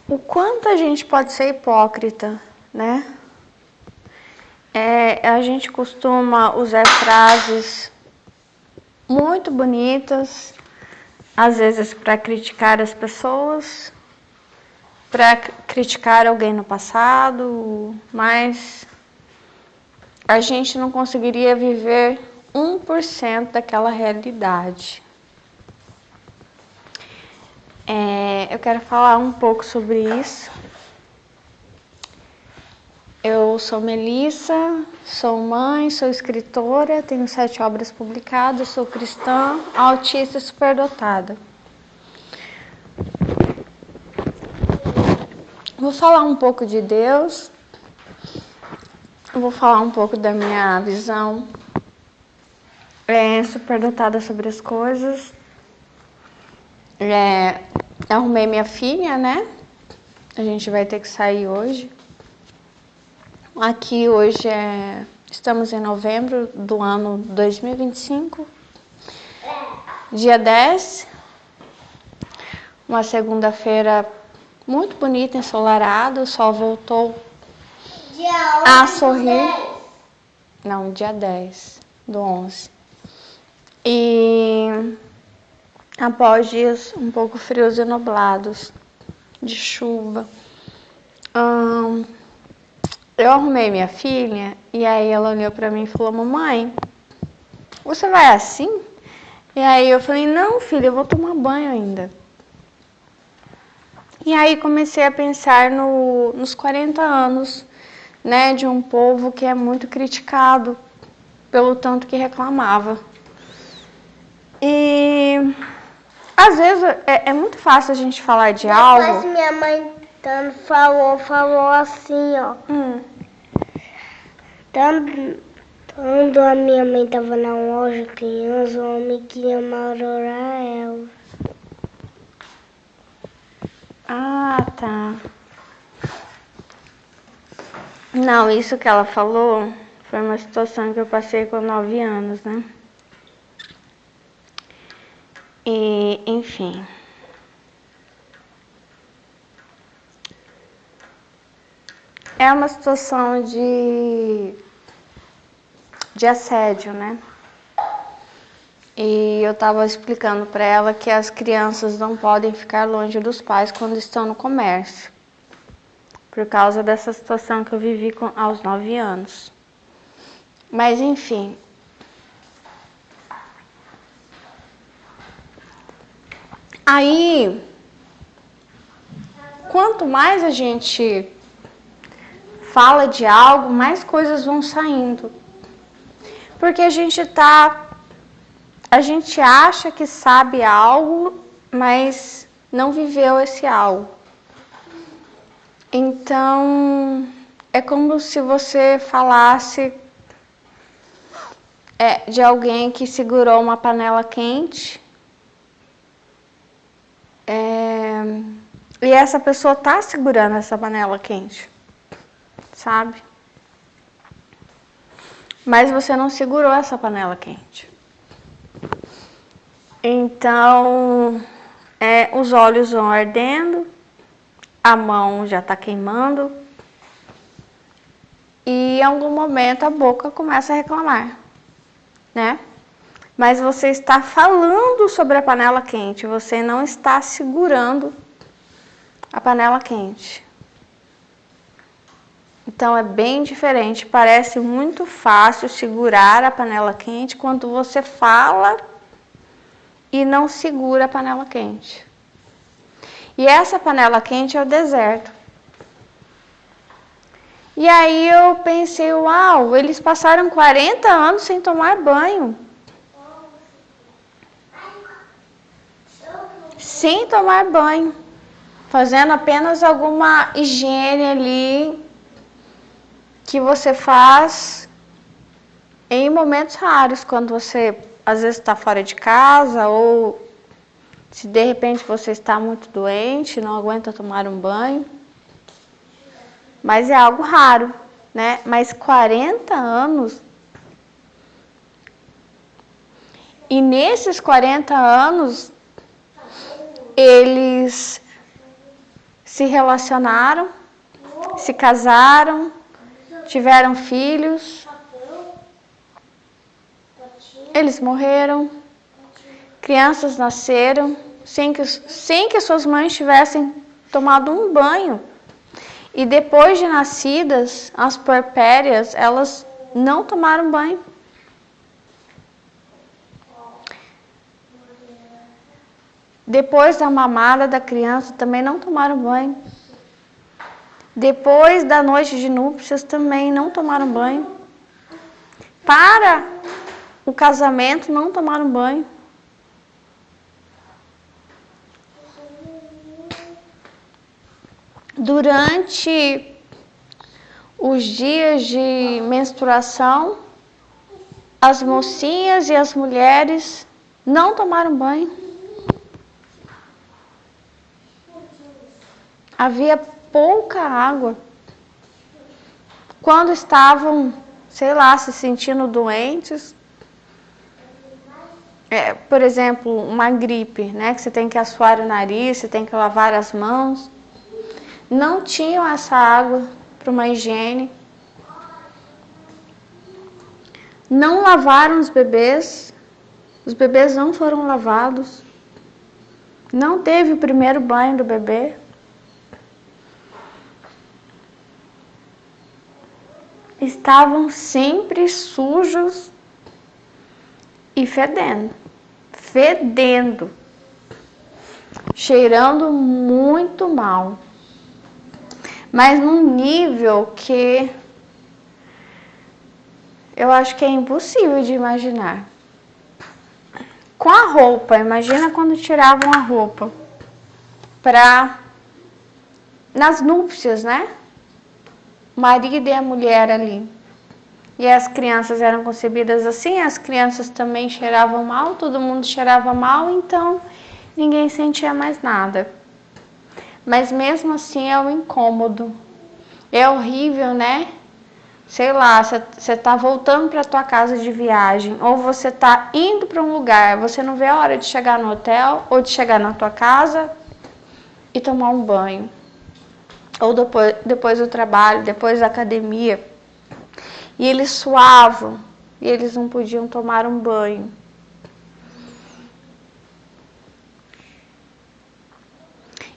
o quanto a gente pode ser hipócrita, né? A gente costuma usar frases muito bonitas, às vezes para criticar as pessoas, para criticar alguém no passado, mas a gente não conseguiria viver 1% daquela realidade. Eu quero falar um pouco sobre isso. Eu sou Melissa, sou mãe, sou escritora, tenho 7 obras publicadas, sou cristã, autista e superdotada. Vou falar um pouco de Deus, vou falar um pouco da minha visão superdotada sobre as coisas. Arrumei minha filha, né? A gente vai ter que sair hoje. Aqui hoje estamos em novembro do ano 2025, dia 10, uma segunda-feira muito bonita, ensolarada, o sol voltou a sorrir. Não, dia 10 do 11. E após dias um pouco frios e nublados, de chuva, eu arrumei minha filha e aí ela olhou pra mim e falou: mamãe, você vai assim? E aí eu falei: não, filha, eu vou tomar banho ainda. E aí comecei a pensar nos 40 anos, né, de um povo que é muito criticado pelo tanto que reclamava. E às vezes é muito fácil a gente falar de algo. Mas minha mãe falou assim, ó. Quando a minha mãe tava na loja, criança, o homem queria malograr ela. Ah, tá. Não, isso que ela falou foi uma situação que eu passei com 9 anos, né? E, enfim. É uma situação de assédio, né? E eu estava explicando para ela que as crianças não podem ficar longe dos pais quando estão no comércio, por causa dessa situação que eu vivi aos 9 anos. Mas, enfim. Aí, quanto mais a gente fala de algo, mais coisas vão saindo. Porque a gente acha que sabe algo, mas não viveu esse algo. Então, é como se você falasse de alguém que segurou uma panela quente. E essa pessoa tá segurando essa panela quente, sabe? Mas você não segurou essa panela quente. Então, os olhos vão ardendo, a mão já está queimando e em algum momento a boca começa a reclamar, né? Mas você está falando sobre a panela quente, você não está segurando a panela quente. Então é bem diferente, parece muito fácil segurar a panela quente quando você fala e não segura a panela quente. E essa panela quente é o deserto. E aí eu pensei, uau, eles passaram 40 anos sem tomar banho. Sem tomar banho. Fazendo apenas alguma higiene ali que você faz em momentos raros, quando você às vezes está fora de casa ou se de repente você está muito doente, não aguenta tomar um banho. Mas é algo raro, né? Mas 40 anos. E nesses 40 anos, eles se relacionaram, se casaram, tiveram filhos, eles morreram, crianças nasceram sem que suas mães tivessem tomado um banho. E depois de nascidas, as puerpérias, elas não tomaram banho. Depois da mamada da criança, também não tomaram banho. Depois da noite de núpcias, também não tomaram banho. Para o casamento, não tomaram banho. Durante os dias de menstruação, as mocinhas e as mulheres não tomaram banho. Havia pouca água. Quando estavam, sei lá, se sentindo doentes, por exemplo, uma gripe, né, que você tem que assoar o nariz, você tem que lavar as mãos, não tinham essa água para uma higiene. Não lavaram os bebês não foram lavados. Não teve o primeiro banho do bebê. Estavam sempre sujos e fedendo, cheirando muito mal, mas num nível que eu acho que é impossível de imaginar. Com a roupa, imagina quando tiravam a roupa nas núpcias, né? O marido e a mulher ali. E as crianças eram concebidas assim, as crianças também cheiravam mal, todo mundo cheirava mal, então ninguém sentia mais nada. Mas mesmo assim é um incômodo. É horrível, né? Sei lá, você tá voltando para tua casa de viagem, ou você tá indo para um lugar, você não vê a hora de chegar no hotel, ou de chegar na tua casa e tomar um banho. Ou depois do trabalho, depois da academia. E eles suavam, e eles não podiam tomar um banho.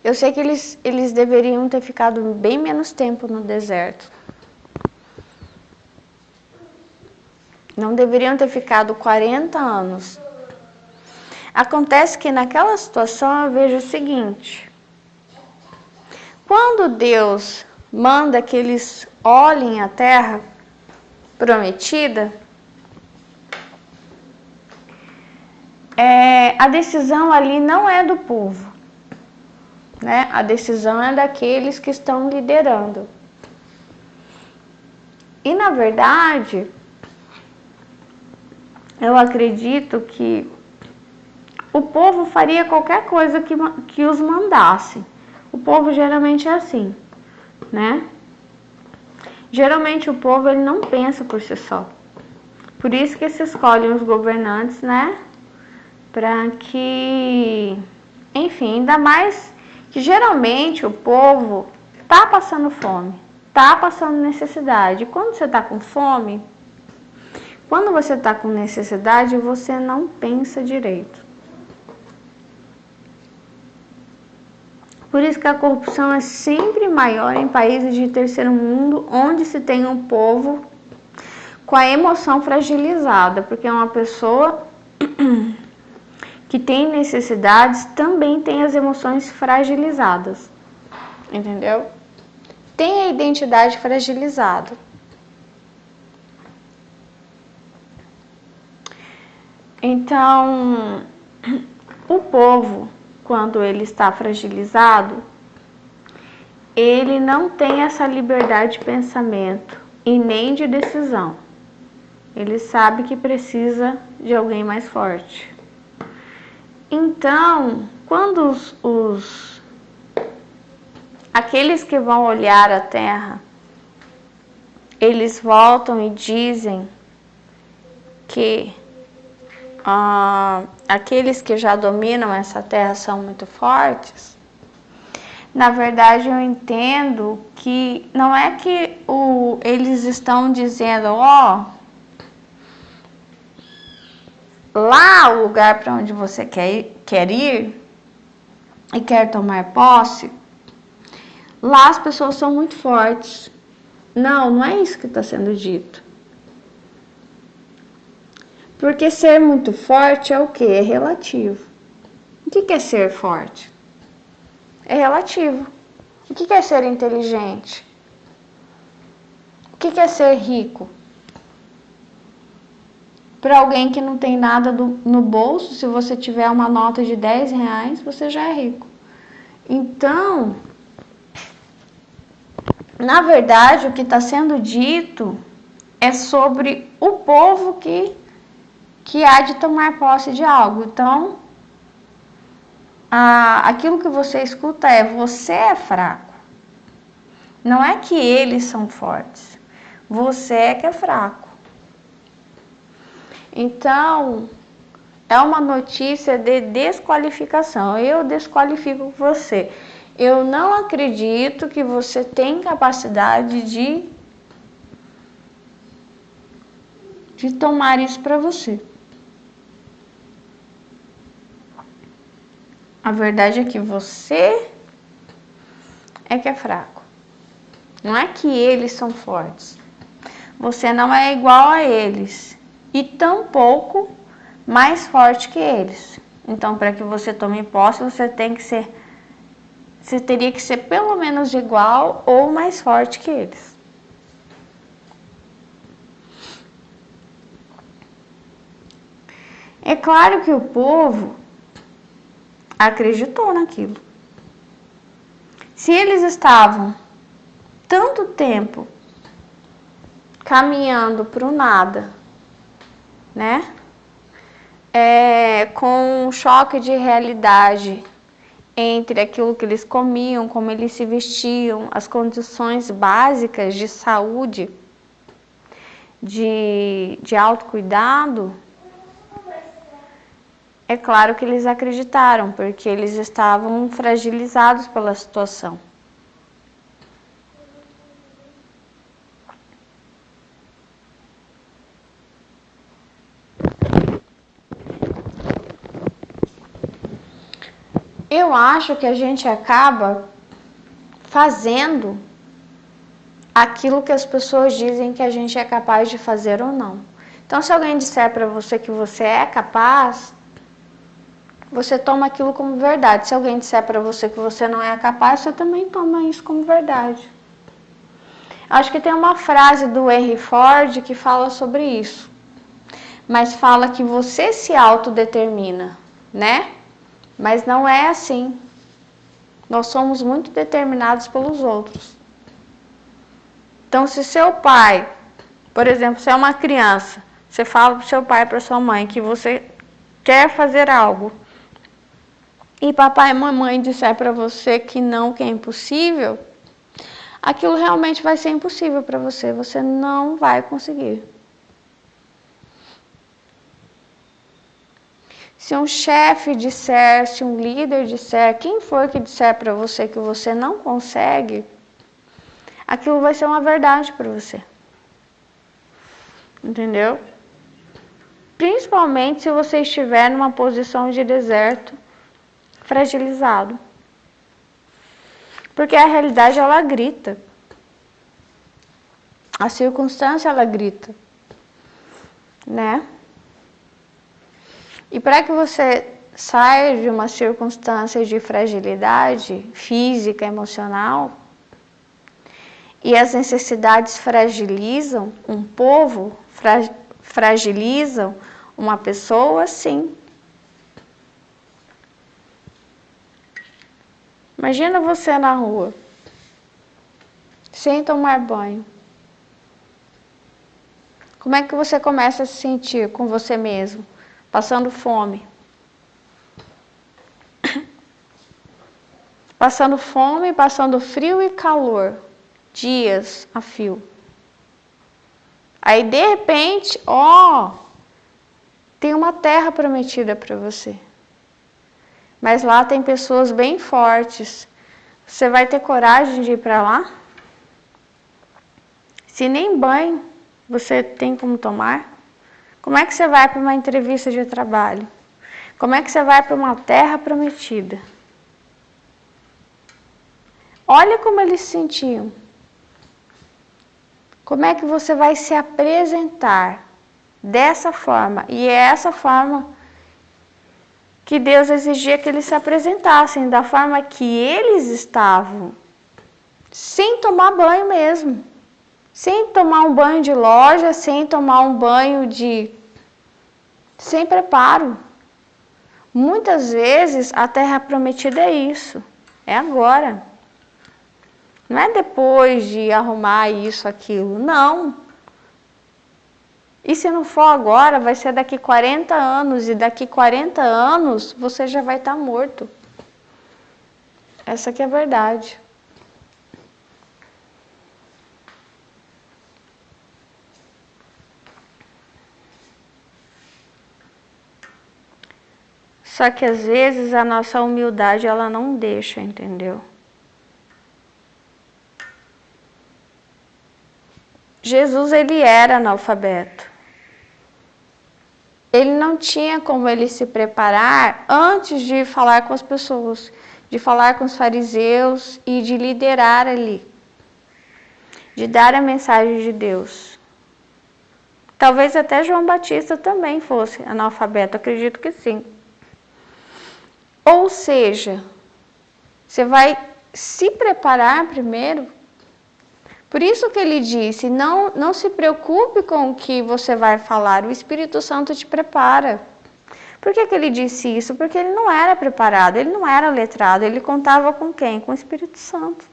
Eu sei que eles deveriam ter ficado bem menos tempo no deserto. Não deveriam ter ficado 40 anos. Acontece que naquela situação eu vejo o seguinte: quando Deus manda que eles olhem a terra prometida, a decisão ali não é do povo, né? A decisão é daqueles que estão liderando. E na verdade, eu acredito que o povo faria qualquer coisa que os mandasse. O povo geralmente é assim, né? Geralmente o povo ele não pensa por si só. Por isso que se escolhem os governantes, né? Para que, enfim, ainda mais que geralmente o povo tá passando fome, tá passando necessidade. E quando você tá com fome, quando você tá com necessidade, você não pensa direito. Por isso que a corrupção é sempre maior em países de terceiro mundo, onde se tem um povo com a emoção fragilizada, porque uma pessoa que tem necessidades também tem as emoções fragilizadas, entendeu? Tem a identidade fragilizada. Então, o povo, quando ele está fragilizado, ele não tem essa liberdade de pensamento e nem de decisão. Ele sabe que precisa de alguém mais forte. Então, quando aqueles que vão olhar a terra, eles voltam e dizem que aqueles que já dominam essa terra são muito fortes, Na verdade, eu entendo que não é que eles estão dizendo, ó, lá o lugar para onde você quer ir e quer tomar posse, lá as pessoas são muito fortes. Não, não é isso que está sendo dito. Porque ser muito forte é o quê? É relativo. O que é ser forte? É relativo. O que é ser inteligente? O que é ser rico? Para alguém que não tem nada no bolso, se você tiver uma nota de 10 reais, você já é rico. Então, na verdade, o que está sendo dito é sobre o povo que há de tomar posse de algo. Então, aquilo que você escuta é: você é fraco. Não é que eles são fortes. Você é que é fraco. Então, é uma notícia de desqualificação. Eu desqualifico você. Eu não acredito que você tem capacidade de tomar isso para você. A verdade é que você é que é fraco. Não é que eles são fortes. Você não é igual a eles. E tampouco mais forte que eles. Então, para que você tome posse, você teria que ser pelo menos igual ou mais forte que eles. É claro que o povo acreditou naquilo. Se eles estavam tanto tempo caminhando para o nada, né? Com um choque de realidade entre aquilo que eles comiam, como eles se vestiam, as condições básicas de saúde, de autocuidado, é claro que eles acreditaram, porque eles estavam fragilizados pela situação. Eu acho que a gente acaba fazendo aquilo que as pessoas dizem que a gente é capaz de fazer ou não. Então, se alguém disser para você que você é capaz, você toma aquilo como verdade. Se alguém disser para você que você não é capaz, você também toma isso como verdade. Acho que tem uma frase do Henry Ford que fala sobre isso. Mas fala que você se autodetermina, né? Mas não é assim. Nós somos muito determinados pelos outros. Então, se seu pai, por exemplo, se é uma criança, você fala para o seu pai, para sua mãe, que você quer fazer algo, e papai e mamãe disser para você que não, que é impossível, aquilo realmente vai ser impossível para você. Você não vai conseguir. Se um chefe disser, se um líder disser, quem for que disser para você que você não consegue, aquilo vai ser uma verdade para você. Entendeu? Principalmente se você estiver numa posição de deserto, fragilizado. Porque a realidade, ela grita. A circunstância, ela grita. Né? E para que você saia de uma circunstância de fragilidade física, emocional, e as necessidades fragilizam um povo, fragilizam uma pessoa, sim. Imagina você na rua, sem tomar banho. Como é que você começa a se sentir com você mesmo? Passando fome. Passando fome, passando frio e calor. Dias a fio. Aí, de repente, tem uma terra prometida para você. Mas lá tem pessoas bem fortes. Você vai ter coragem de ir para lá? Se nem banho você tem como tomar, como é que você vai para uma entrevista de trabalho? Como é que você vai para uma terra prometida? Olha como eles se sentiam. Como é que você vai se apresentar dessa forma? E é essa forma que Deus exigia que eles se apresentassem, da forma que eles estavam, sem tomar banho mesmo. Sem tomar um banho de loja, sem tomar um banho sem preparo. Muitas vezes a terra prometida é isso, é agora. Não é depois de arrumar isso, aquilo, não. E se não for agora, vai ser daqui 40 anos, e daqui 40 anos você já vai estar morto. Essa que é a verdade. Só que às vezes a nossa humildade ela não deixa, entendeu? Jesus ele era analfabeto. Ele não tinha como ele se preparar antes de falar com as pessoas, de falar com os fariseus e de liderar ali, de dar a mensagem de Deus. Talvez até João Batista também fosse analfabeto, acredito que sim. Ou seja, você vai se preparar primeiro. Por isso que ele disse, não se preocupe com o que você vai falar, o Espírito Santo te prepara. Por que ele disse isso? Porque ele não era preparado, ele não era letrado, ele contava com quem? Com o Espírito Santo.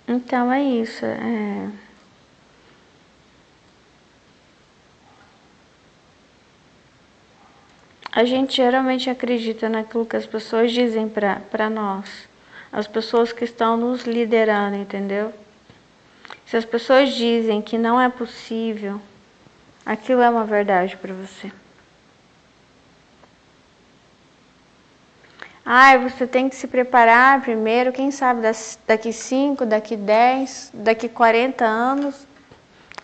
Então é isso. A gente geralmente acredita naquilo que as pessoas dizem para nós. As pessoas que estão nos liderando, entendeu? Se as pessoas dizem que não é possível, aquilo é uma verdade para você. Você tem que se preparar primeiro, quem sabe daqui 5, daqui 10, daqui 40 anos,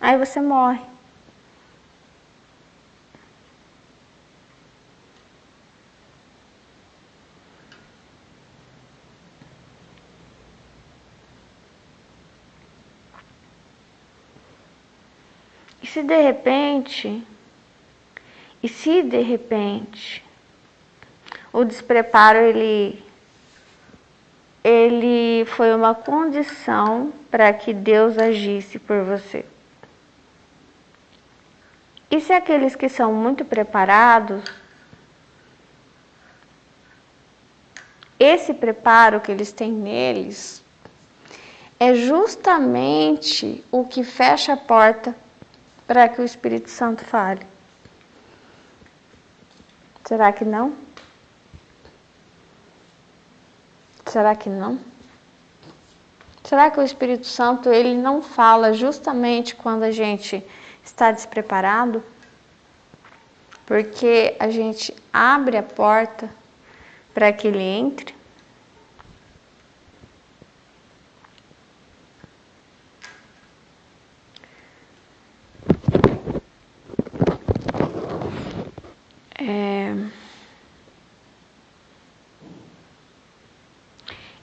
aí você morre. E se de repente, o despreparo ele foi uma condição para que Deus agisse por você? E se aqueles que são muito preparados, esse preparo que eles têm neles é justamente o que fecha a porta para que o Espírito Santo fale? Será que não? Será que não? Será que o Espírito Santo ele não fala justamente quando a gente está despreparado? Porque a gente abre a porta para que ele entre?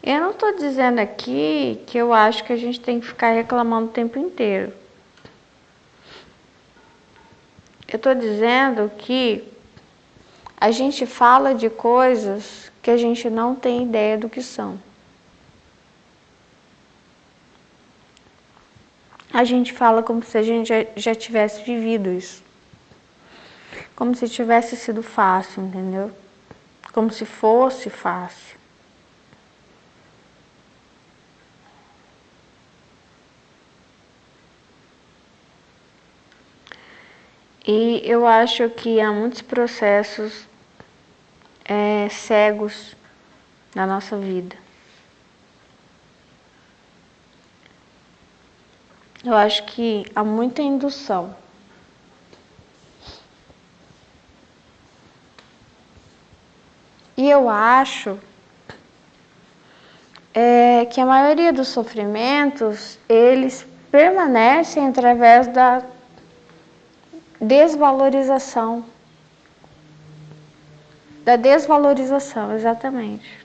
Eu não estou dizendo aqui que eu acho que a gente tem que ficar reclamando o tempo inteiro. Eu estou dizendo que a gente fala de coisas que a gente não tem ideia do que são. A gente fala como se a gente já tivesse vivido isso. Como se tivesse sido fácil, entendeu? Como se fosse fácil. E eu acho que há muitos processos cegos na nossa vida. Eu acho que há muita indução. E eu acho que a maioria dos sofrimentos, eles permanecem através da desvalorização. Da desvalorização, exatamente.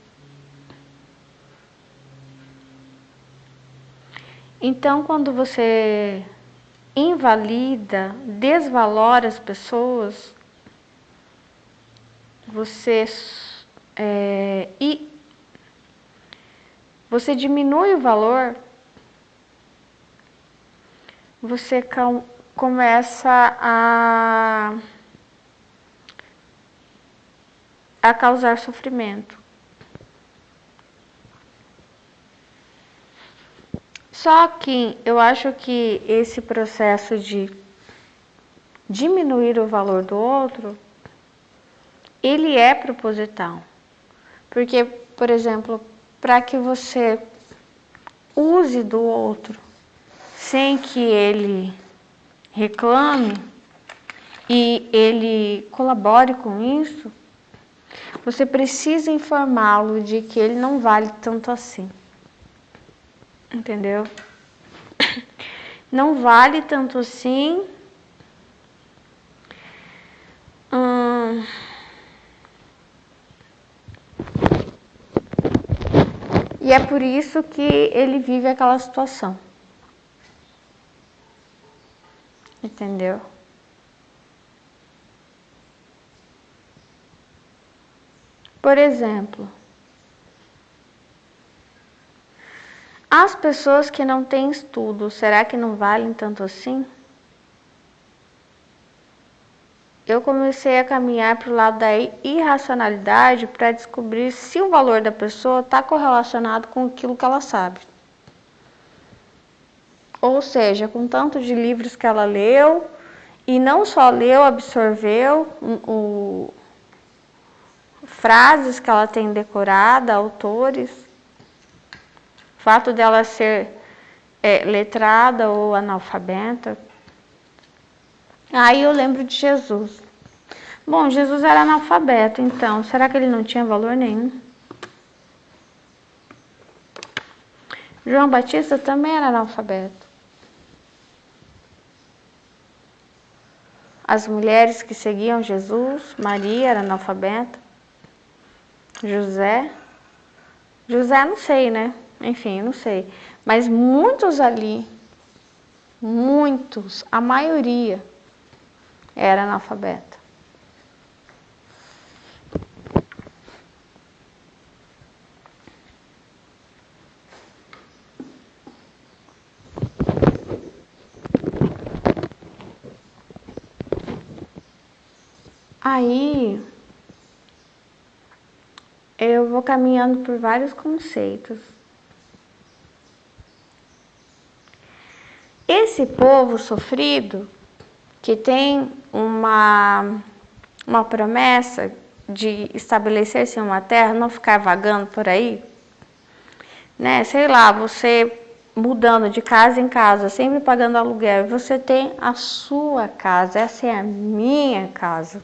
Então, quando você invalida, desvalora as pessoas, você diminui o valor, você começa a causar sofrimento. Só que eu acho que esse processo de diminuir o valor do outro, ele é proposital. Porque, por exemplo, para que você use do outro sem que ele reclame e ele colabore com isso, você precisa informá-lo de que ele não vale tanto assim. Entendeu? Não vale tanto assim. E é por isso que ele vive aquela situação. Entendeu? Por exemplo, as pessoas que não têm estudo, será que não valem tanto assim? Eu comecei a caminhar para o lado da irracionalidade para descobrir se o valor da pessoa está correlacionado com aquilo que ela sabe. Ou seja, com tanto de livros que ela leu, e não só leu, absorveu frases que ela tem decorada, autores, o fato dela ser letrada ou analfabeta. Aí eu lembro de Jesus. Bom, Jesus era analfabeto, então, será que ele não tinha valor nenhum? João Batista também era analfabeto. As mulheres que seguiam Jesus, Maria era analfabeta. José não sei, né? Enfim, não sei. Mas muitos ali, a maioria, era analfabeta. Aí, eu vou caminhando por vários conceitos. Esse povo sofrido, que tem uma promessa de estabelecer-se em uma terra, não ficar vagando por aí, né? Sei lá, você mudando de casa em casa, sempre pagando aluguel, você tem a sua casa, essa é a minha casa.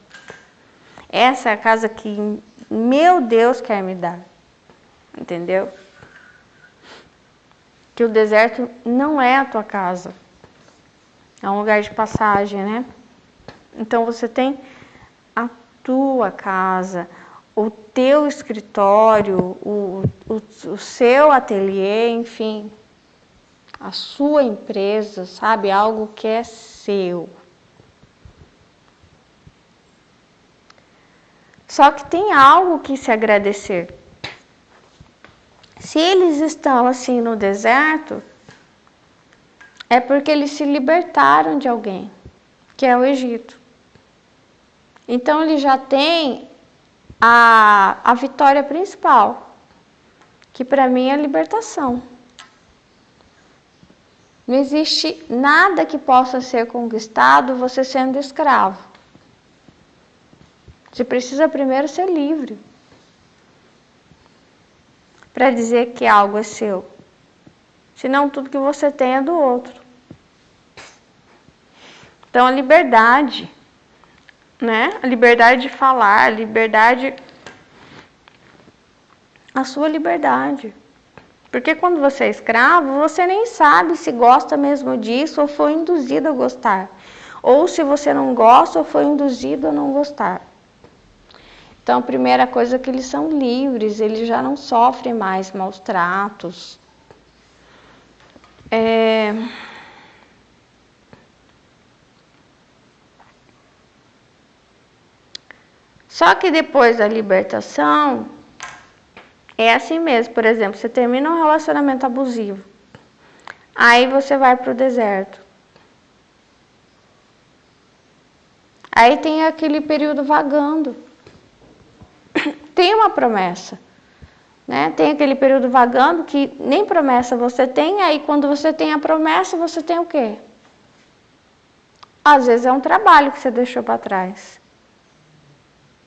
Essa é a casa que meu Deus quer me dar. Entendeu? Que o deserto não é a tua casa. É um lugar de passagem, né? Então você tem a tua casa, o teu escritório, o seu ateliê, enfim, a sua empresa, sabe? Algo que é seu. Só que tem algo que se agradecer. Se eles estão assim no deserto, é porque eles se libertaram de alguém, que é o Egito. Então eles já têm a vitória principal, que para mim é a libertação. Não existe nada que possa ser conquistado você sendo escravo. Você precisa primeiro ser livre para dizer que algo é seu. Senão tudo que você tem é do outro. Então a liberdade, né? A liberdade de falar, a liberdade, a sua liberdade. Porque quando você é escravo, você nem sabe se gosta mesmo disso ou foi induzido a gostar. Ou se você não gosta ou foi induzido a não gostar. Então, a primeira coisa é que eles são livres, eles já não sofrem mais maus tratos. Só que depois da libertação, é assim mesmo. Por exemplo, você termina um relacionamento abusivo, aí você vai para o deserto. Aí tem aquele período vagando. Tem uma promessa, né? Tem aquele período vagando que nem promessa você tem, aí quando você tem a promessa, você tem o quê? Às vezes é um trabalho que você deixou para trás.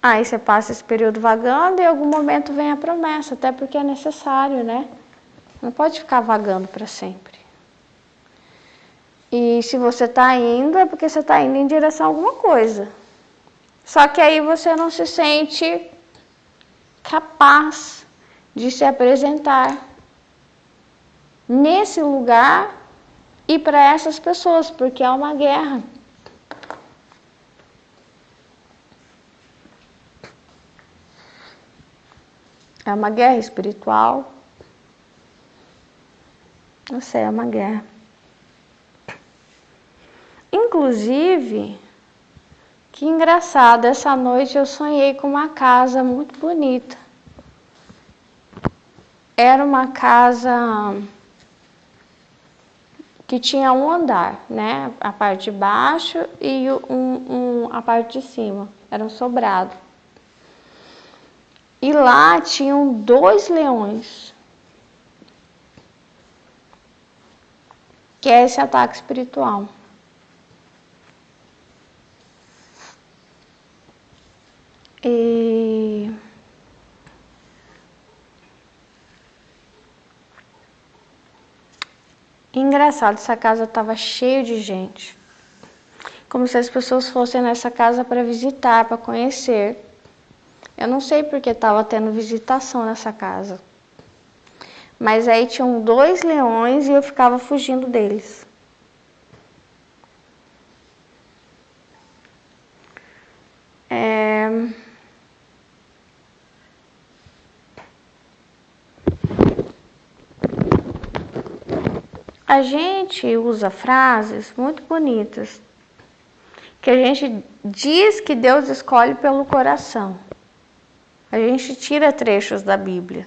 Aí você passa esse período vagando e em algum momento vem a promessa, até porque é necessário, né? Não pode ficar vagando para sempre. E se você está indo, é porque você está indo em direção a alguma coisa. Só que aí você não se sente capaz de se apresentar nesse lugar e para essas pessoas, porque é uma guerra. É uma guerra espiritual. Não sei, é uma guerra. Inclusive, que engraçado, essa noite eu sonhei com uma casa muito bonita. Era uma casa que tinha um andar, né? A parte de baixo e a parte de cima. Era um sobrado. E lá tinham 2 leões. Que é esse ataque espiritual. E engraçado, essa casa estava cheia de gente. Como se as pessoas fossem nessa casa para visitar, para conhecer. Eu não sei porque estava tendo visitação nessa casa. Mas aí tinham 2 leões e eu ficava fugindo deles. A gente usa frases muito bonitas, que a gente diz que Deus escolhe pelo coração. A gente tira trechos da Bíblia,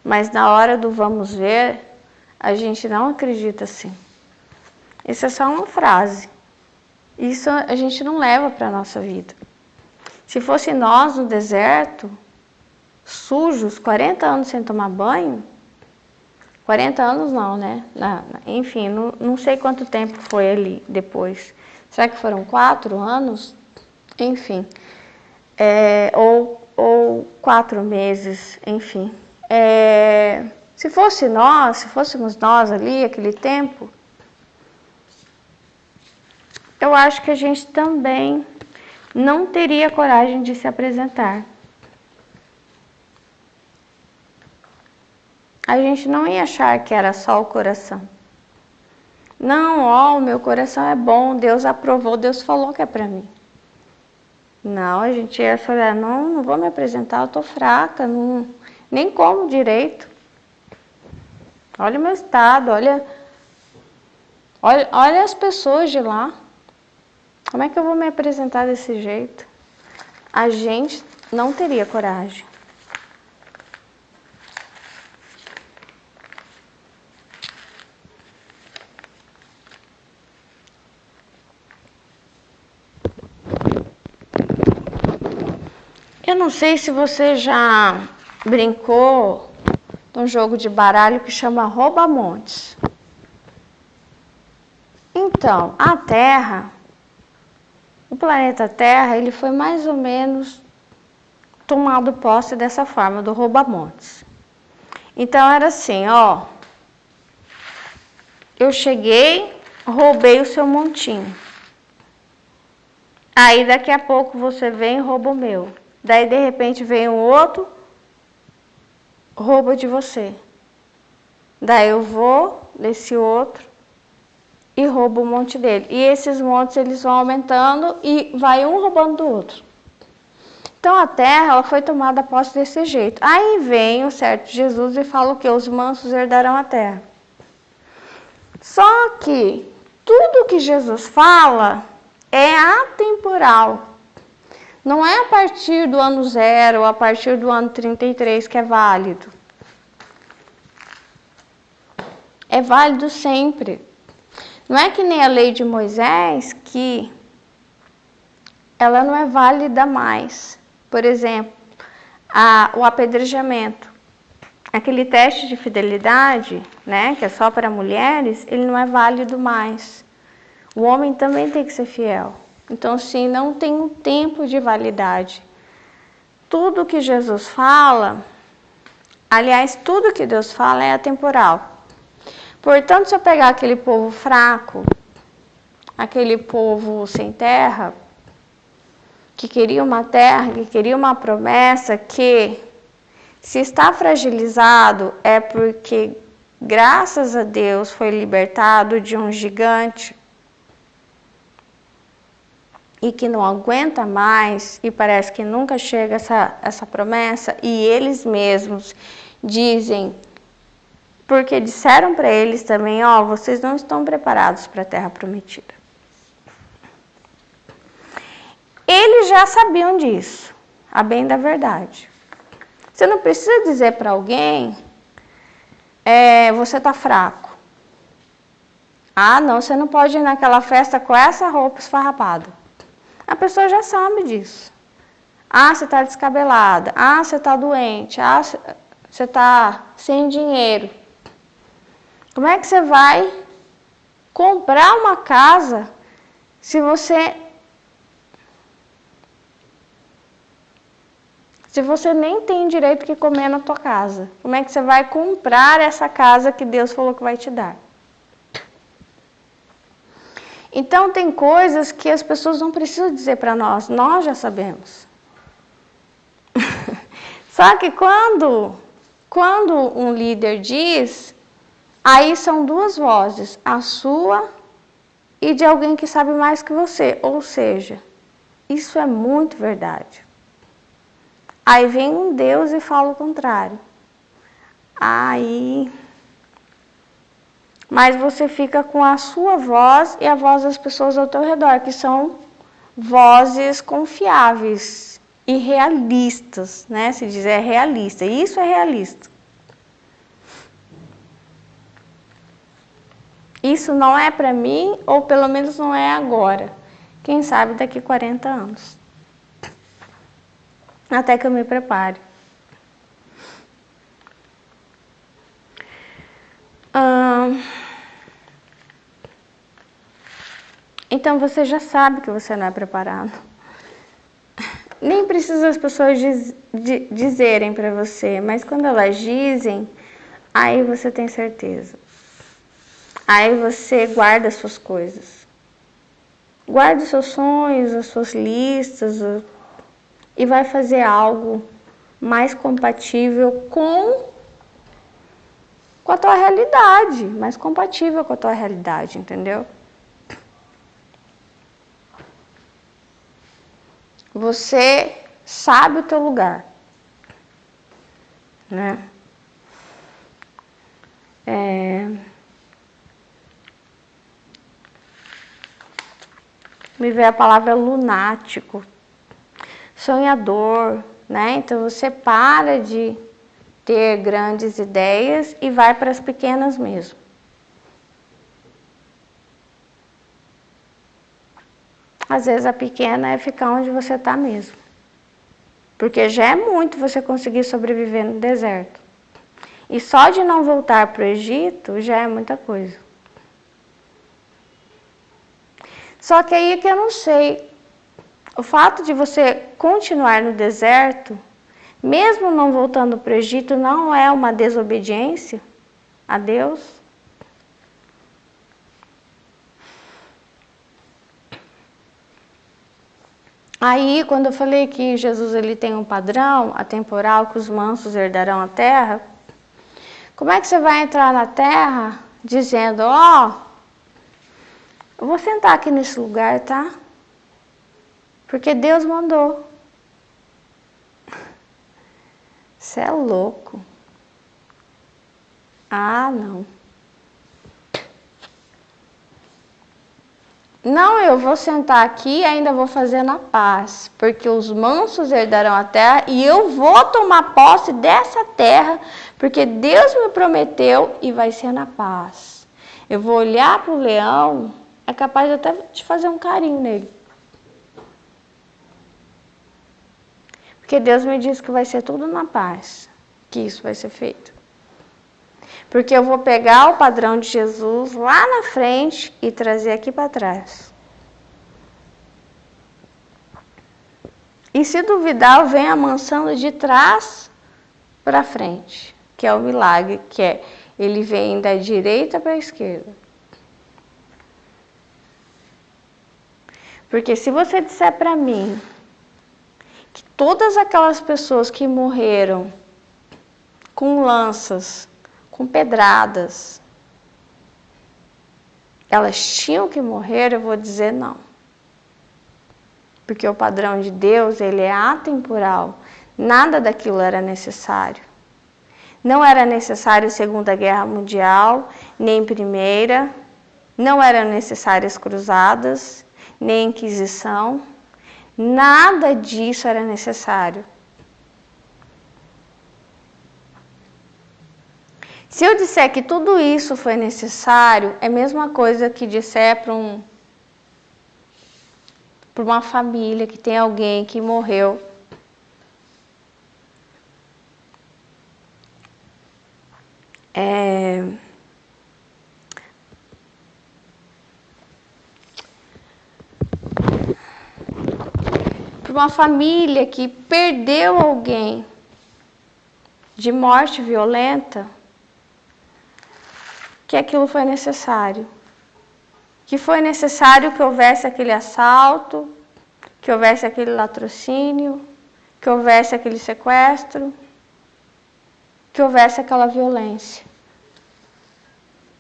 mas na hora do vamos ver, a gente não acredita assim. Isso é só uma frase. Isso a gente não leva para a nossa vida. Se fosse nós no deserto, sujos, 40 anos sem tomar banho, 40 anos não, né? Enfim, não sei quanto tempo foi ali depois. Será que foram 4 anos? Enfim. Ou 4 meses, enfim. Se fôssemos nós ali, aquele tempo, eu acho que a gente também não teria coragem de se apresentar. A gente não ia achar que era só o coração. Não, o meu coração é bom, Deus aprovou, Deus falou que é para mim. Não, a gente ia falar, não vou me apresentar, eu tô fraca, nem como direito. Olha o meu estado, olha as pessoas de lá. Como é que eu vou me apresentar desse jeito? A gente não teria coragem. Eu não sei se você já brincou de um jogo de baralho que chama Rouba-Montes. Então, a Terra, o planeta Terra, ele foi mais ou menos tomado posse dessa forma, do rouba-montes. Então, era assim, ó, eu cheguei, roubei o seu montinho. Aí, daqui a pouco, você vem e rouba o meu. Daí, de repente, vem um outro, rouba de você. Daí, eu vou nesse outro e roubo o monte dele. E esses montes, eles vão aumentando e vai um roubando do outro. Então, a terra, ela foi tomada posse desse jeito. Aí vem o certo Jesus e fala o quê? Os mansos herdarão a terra. Só que tudo que Jesus fala é atemporal. Não é a partir do ano 0 ou a partir do ano 33 que é válido. É válido sempre. Não é que nem a lei de Moisés, que ela não é válida mais. Por exemplo, o apedrejamento. Aquele teste de fidelidade, né, que é só para mulheres, ele não é válido mais. O homem também tem que ser fiel. Então, sim, não tem um tempo de validade. Tudo que Jesus fala, aliás, tudo que Deus fala é atemporal. Portanto, se eu pegar aquele povo fraco, aquele povo sem terra, que queria uma terra, que queria uma promessa, que se está fragilizado é porque, graças a Deus, foi libertado de um gigante e que não aguenta mais e parece que nunca chega essa promessa, e eles mesmos dizem, porque disseram para eles também, ó, vocês não estão preparados para a terra prometida. Eles já sabiam disso, a bem da verdade. Você não precisa dizer para alguém, você está fraco. Ah, não, você não pode ir naquela festa com essa roupa esfarrapada. A pessoa já sabe disso. Ah, você está descabelada. Ah, você está doente. Ah, você está sem dinheiro. Como é que você vai comprar uma casa se você nem tem direito que comer na tua casa? Como é que você vai comprar essa casa que Deus falou que vai te dar? Então, tem coisas que as pessoas não precisam dizer para nós já sabemos. Só que quando um líder diz, aí são duas vozes, a sua e de alguém que sabe mais que você. Ou seja, isso é muito verdade. Aí vem um Deus e fala o contrário. Mas você fica com a sua voz e a voz das pessoas ao teu redor, que são vozes confiáveis e realistas, né? Se diz realista, isso é realista. Isso não é para mim, ou pelo menos não é agora. Quem sabe daqui 40 anos. Até que eu me prepare. Então você já sabe que você não é preparado. Nem precisa as pessoas dizerem para você, mas quando elas dizem, aí você tem certeza. Aí você guarda as suas coisas. Guarda os seus sonhos, as suas listas, e vai fazer algo mais compatível com a tua realidade, mais compatível com a tua realidade, entendeu? Você sabe o teu lugar, né? Me veio a palavra lunático, sonhador, né? Então você para de ter grandes ideias e vai para as pequenas mesmo. Às vezes a pequena é ficar onde você está mesmo. Porque já é muito você conseguir sobreviver no deserto. E só de não voltar para o Egito já é muita coisa. Só que aí é que eu não sei. O fato de você continuar no deserto, mesmo não voltando para o Egito, não é uma desobediência a Deus? Aí, quando eu falei que Jesus ele tem um padrão atemporal, que os mansos herdarão a terra, como é que você vai entrar na terra dizendo, ó, eu vou sentar aqui nesse lugar, tá? Porque Deus mandou. Você é louco. Ah, não. Não, eu vou sentar aqui e ainda vou fazer na paz, porque os mansos herdarão a terra e eu vou tomar posse dessa terra, porque Deus me prometeu e vai ser na paz. Eu vou olhar para o leão, é capaz até de fazer um carinho nele. Porque Deus me disse que vai ser tudo na paz, que isso vai ser feito. Porque eu vou pegar o padrão de Jesus lá na frente e trazer aqui para trás. E se duvidar, eu venho amansando de trás para frente, que é o milagre, que é ele vem da direita para a esquerda. Porque se você disser para mim que todas aquelas pessoas que morreram com lanças, com pedradas, elas tinham que morrer, eu vou dizer não. Porque o padrão de Deus, ele é atemporal. Nada daquilo era necessário. Não era necessário a Segunda Guerra Mundial, nem Primeira. Não eram necessárias cruzadas, nem Inquisição. Nada disso era necessário. Se eu disser que tudo isso foi necessário, é a mesma coisa que disser para uma família que tem alguém que morreu. Para uma família que perdeu alguém de morte violenta, que aquilo foi necessário. Que foi necessário que houvesse aquele assalto, que houvesse aquele latrocínio, que houvesse aquele sequestro, que houvesse aquela violência,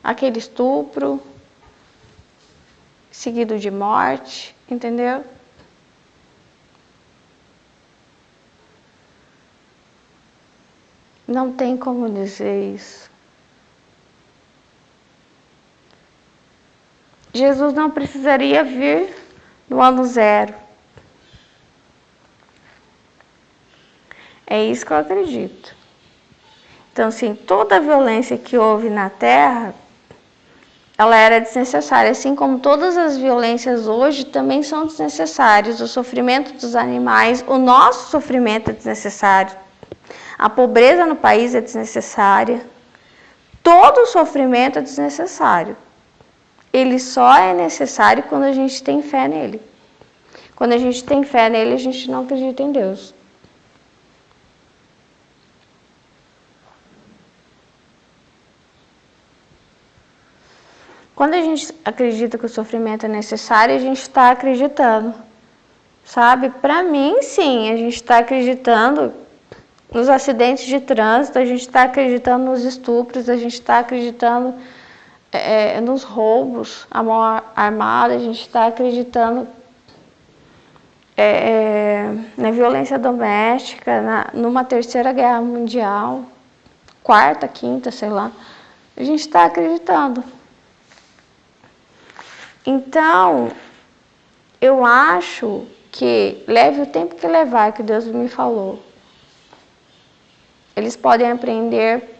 aquele estupro, seguido de morte, entendeu? Não tem como dizer isso. Jesus não precisaria vir no ano 0. É isso que eu acredito. Então, assim, toda a violência que houve na Terra, ela era desnecessária. Assim como todas as violências hoje também são desnecessárias. O sofrimento dos animais, o nosso sofrimento é desnecessário. A pobreza no país é desnecessária. Todo o sofrimento é desnecessário. Ele só é necessário quando a gente tem fé nele. Quando a gente tem fé nele, a gente não acredita em Deus. Quando a gente acredita que o sofrimento é necessário, a gente está acreditando. Sabe? Para mim, sim, a gente está acreditando nos acidentes de trânsito, a gente está acreditando nos estupros, a gente está acreditando nos roubos à mão armada, a gente está acreditando na violência doméstica, numa terceira guerra mundial, quarta, quinta, sei lá. A gente está acreditando. Então, eu acho que leve o tempo que levar, que Deus me falou. Eles podem aprender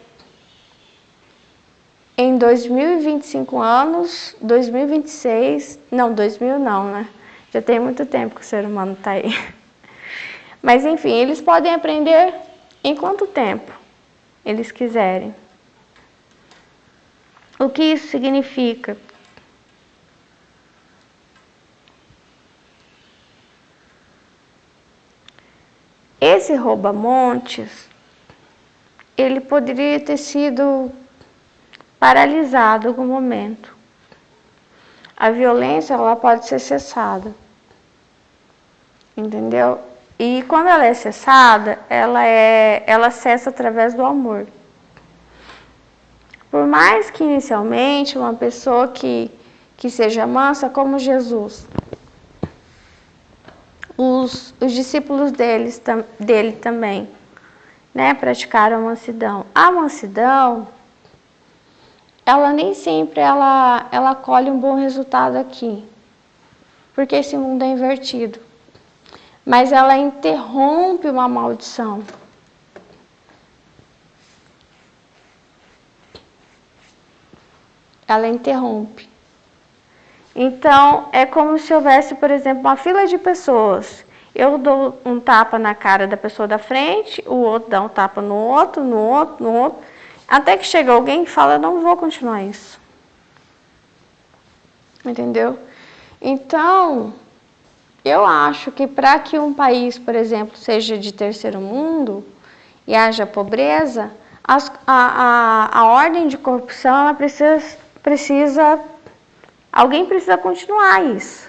em 2025 anos, 2026, não, 2000 não, né? Já tem muito tempo que o ser humano está aí. Mas, enfim, eles podem aprender em quanto tempo eles quiserem. O que isso significa? esse rouba-montes, ele poderia ter sido paralisado em algum momento. A violência, ela pode ser cessada. Entendeu? E quando ela é cessada, ela cessa através do amor. Por mais que inicialmente uma pessoa que seja mansa, como Jesus, os discípulos dele também, né, praticaram a mansidão. A mansidão, ela nem sempre ela colhe um bom resultado aqui, porque esse mundo é invertido. Mas ela interrompe uma maldição. Ela interrompe. Então, é como se houvesse, por exemplo, uma fila de pessoas. Eu dou um tapa na cara da pessoa da frente, o outro dá um tapa no outro, no outro, no outro, até que chega alguém que fala, não vou continuar isso. Entendeu? Então, eu acho que para que um país, por exemplo, seja de terceiro mundo e haja pobreza, a ordem de corrupção, ela alguém precisa continuar isso,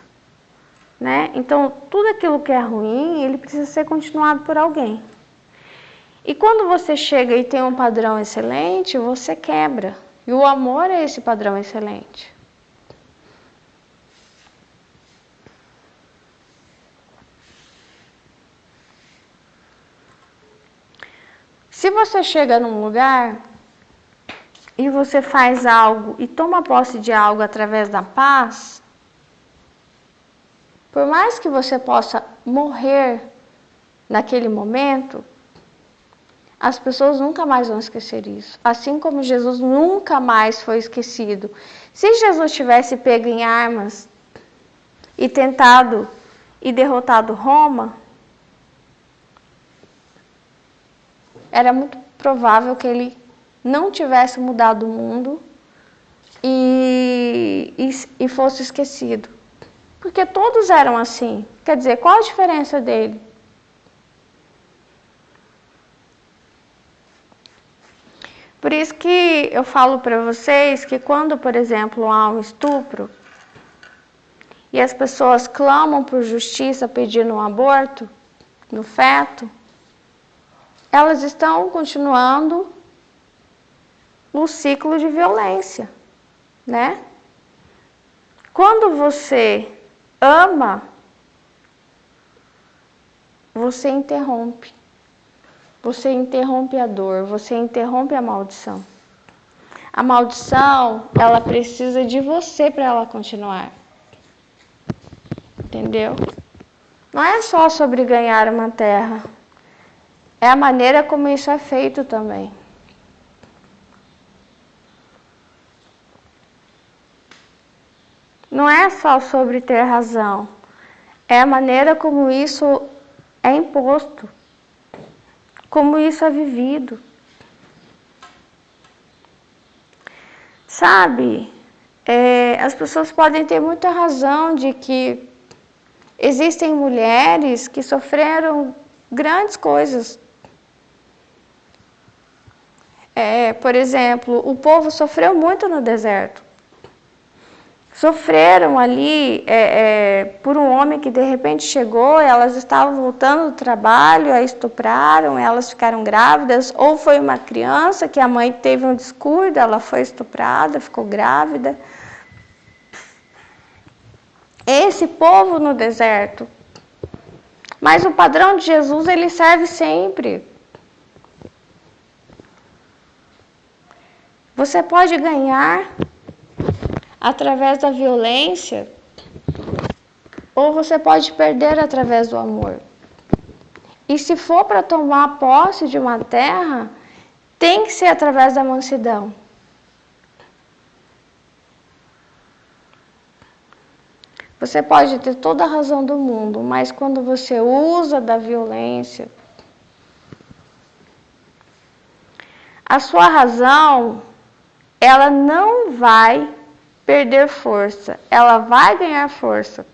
né? Então, tudo aquilo que é ruim, ele precisa ser continuado por alguém. E quando você chega e tem um padrão excelente, você quebra. E o amor é esse padrão excelente. Se você chega num lugar e você faz algo e toma posse de algo através da paz, por mais que você possa morrer naquele momento, as pessoas nunca mais vão esquecer isso. Assim como Jesus nunca mais foi esquecido. Se Jesus tivesse pego em armas e tentado e derrotado Roma, era muito provável que ele não tivesse mudado o mundo e fosse esquecido. Porque todos eram assim. Quer dizer, qual a diferença dele? Por isso que eu falo para vocês que quando, por exemplo, há um estupro e as pessoas clamam por justiça pedindo um aborto no feto, elas estão continuando o ciclo de violência, né? Quando você ama, você interrompe. Você interrompe a dor, você interrompe a maldição. A maldição, ela precisa de você para ela continuar. Entendeu? Não é só sobre ganhar uma terra. É a maneira como isso é feito também. Não é só sobre ter razão. É a maneira como isso é imposto. Como isso é vivido. Sabe? As pessoas podem ter muita razão de que existem mulheres que sofreram grandes coisas. Por exemplo, o povo sofreu muito no deserto. Sofreram ali por um homem que de repente chegou, elas estavam voltando do trabalho, a estupraram, elas ficaram grávidas, ou foi uma criança que a mãe teve um descuido, ela foi estuprada, ficou grávida. Esse povo no deserto. Mas o padrão de Jesus, ele serve sempre. Você pode ganhar através da violência, ou você pode perder através do amor. E se for para tomar posse de uma terra, tem que ser através da mansidão. Você pode ter toda a razão do mundo, mas quando você usa da violência, a sua razão, ela não vai perder força, ela vai ganhar força,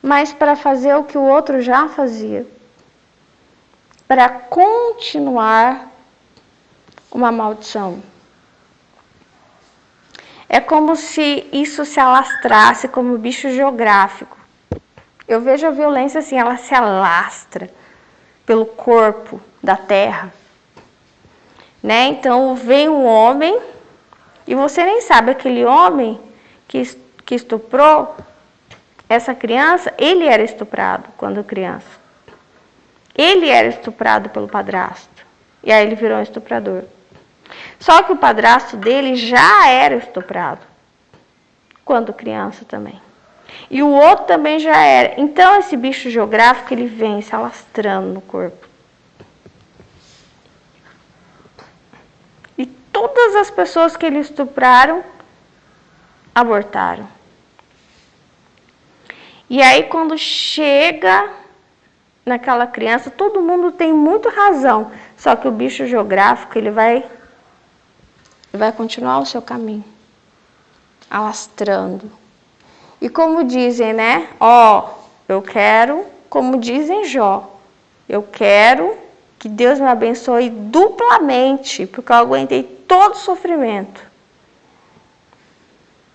mas para fazer o que o outro já fazia. para continuar uma maldição. É como se isso se alastrasse como bicho geográfico. Eu vejo a violência assim, ela se alastra pelo corpo da terra, né? Então vem um homem e você nem sabe, aquele homem que estuprou essa criança, ele era estuprado quando criança. Ele era estuprado pelo padrasto. E aí ele virou um estuprador. Só que o padrasto dele já era estuprado quando criança também. E o outro também já era. Então esse bicho geográfico, ele vem se alastrando no corpo. E todas as pessoas que ele estupraram, abortaram. E aí quando chega naquela criança, todo mundo tem muito razão. Só que o bicho geográfico, ele vai continuar o seu caminho, alastrando. E como dizem, né? Eu quero, como dizem Jó, eu quero que Deus me abençoe duplamente, porque eu aguentei todo o sofrimento.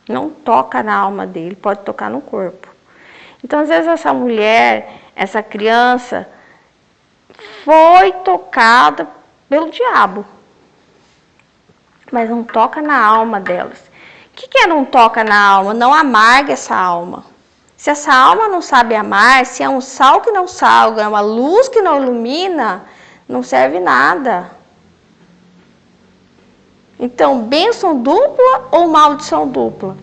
Não toca na alma dele, pode tocar no corpo. Então, às vezes, essa mulher, essa criança, foi tocada pelo diabo, mas não toca na alma delas. O que é não toca na alma? Não amarga essa alma. Se essa alma não sabe amar, se é um sal que não salga, é uma luz que não ilumina, não serve nada. Então, bênção dupla ou maldição dupla?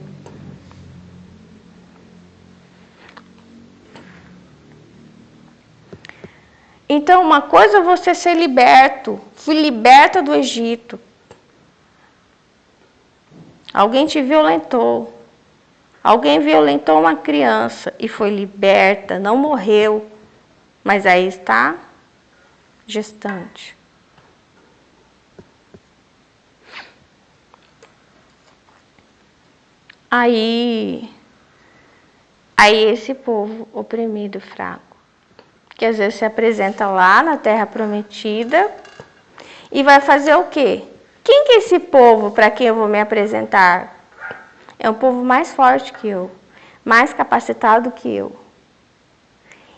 Então, uma coisa é você ser liberto. Fui liberta do Egito. Alguém te violentou. Alguém violentou uma criança e foi liberta, não morreu, mas aí está gestante. Aí esse povo oprimido, fraco, que às vezes se apresenta lá na Terra Prometida e vai fazer o quê? Quem que é esse povo para quem eu vou me apresentar? É um povo mais forte que eu, mais capacitado que eu.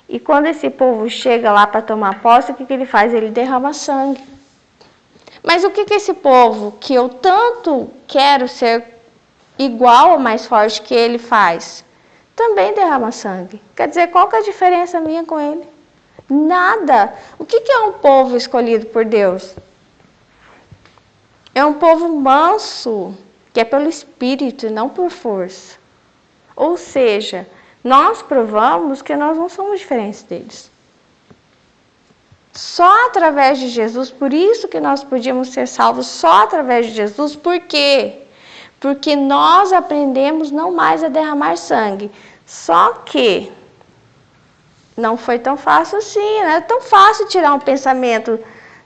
E quando esse povo chega lá para tomar posse, o que ele faz? Ele derrama sangue. Mas o que esse povo, que eu tanto quero ser igual ou mais forte que ele, faz? Também derrama sangue. Quer dizer, qual que é a diferença minha com ele? Nada. O que é um povo escolhido por Deus? É um povo manso, que é pelo Espírito e não por força. Ou seja, nós provamos que nós não somos diferentes deles. Só através de Jesus, por isso que nós podíamos ser salvos só através de Jesus. Por quê? Porque nós aprendemos não mais a derramar sangue. Só que não foi tão fácil assim, não é tão fácil tirar um pensamento